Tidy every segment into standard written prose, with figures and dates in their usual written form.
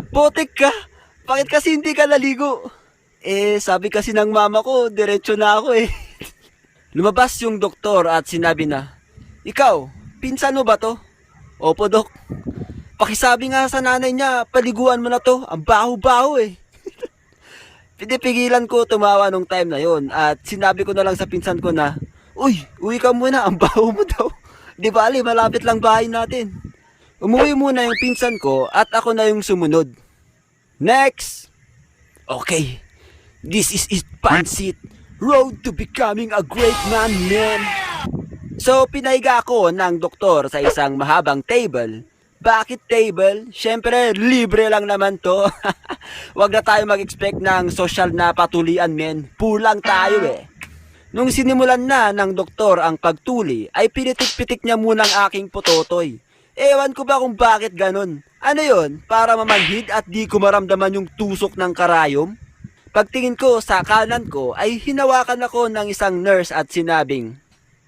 Potek ka? Bakit kasi hindi ka naligo? Sabi kasi ng mama ko, diretso na ako eh. Lumabas yung doktor at sinabi na, ikaw, pinsan mo ba to? Opo, dok. Pakisabi nga sa nanay niya, paliguan mo na to. Ang baho-baho eh. Pinipigilan ko tumawa nung time na yon at sinabi ko na lang sa pinsan ko na, uy, uwi ka muna, ang baho mo daw. Di bali, malapit lang bahay natin. Umuwi muna yung pinsan ko at ako na yung sumunod. Next! Okay, this is it, Pansit. Road to becoming a great man. So, pinahiga ako ng doktor sa isang mahabang table. Bakit table? Siyempre, libre lang naman to. Huwag na tayo mag-expect ng social na patulian, men. Pulang tayo eh. Nung sinimulan na ng doktor ang pagtuli, ay pinitik-pitik niya muna ang aking pototoy. Ewan ko ba kung bakit ganun. Ano yon? Para mamanhid at di ko maramdaman yung tusok ng karayom? Pagtingin ko sa kanan ko ay hinawakan ako ng isang nurse at sinabing,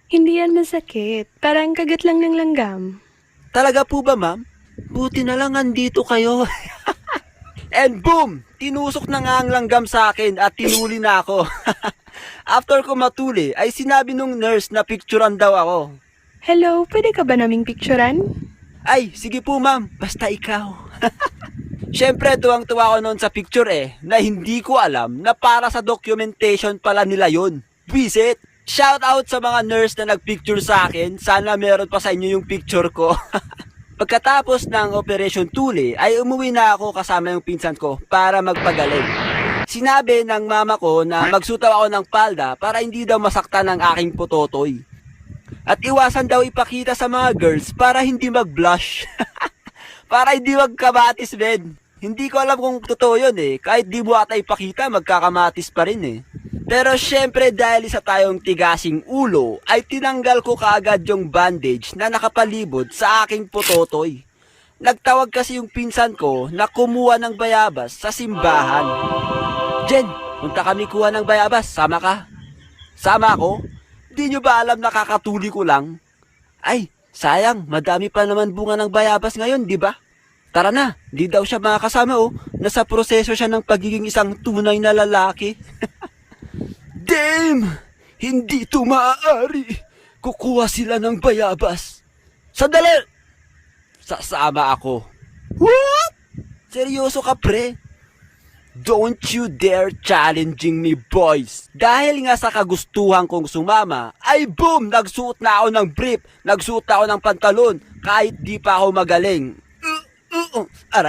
Hindi yan masakit. Parang kagat lang ng langgam. talaga po ba ma'am? Buti na lang andito kayo. And boom! Tinusok na nga ang langgam sa akin at tinuli na ako. After ko matuli ay sinabi nung nurse na picturean daw ako. Hello, pwede ka ba naming picturean? Ay, sige po ma'am, basta ikaw. Siyempre, tuwang-tuwa ko noon sa picture na hindi ko alam na para sa documentation pala nila yun. Visit! Shout out sa mga nurse na nagpicture sa akin. Sana meron pa sa inyo yung picture ko. Pagkatapos ng Operation Tuli, ay umuwi na ako kasama yung pinsan ko para magpagaling. Sinabi ng mama ko na magsutaw ako ng palda para hindi daw masaktan ang aking pototoy. At iwasan daw ipakita sa mga girls para hindi mag-blush. Para hindi magkamatis, men. Hindi ko alam kung totoo yun Kahit di mo ata ipakita, magkakamatis pa rin Pero syempre dahil isa tayong tigasing ulo, ay tinanggal ko kaagad yung bandage na nakapalibot sa aking pototoy. Nagtawag kasi yung pinsan ko na kumuha ng bayabas sa simbahan. Jen, punta kami kuha ng bayabas, sama ka? Sama ako? Di nyo ba alam nakakatuli ko lang? Ay, sayang, madami pa naman bunga ng bayabas ngayon, di ba? Tara na, di daw siya makakasama Nasa proseso siya ng pagiging isang tunay na lalaki. Damn! Hindi ito maaari. Kukuha sila ng bayabas. Sandali! Sasama ako. What? Seryoso ka, pre? Don't you dare challenging me, boys. Dahil nga sa kagustuhan kong sumama, ay boom! Nagsuot na ako ng brief. Nagsuot na ako ng pantalon. Kahit di pa ako magaling. Aray.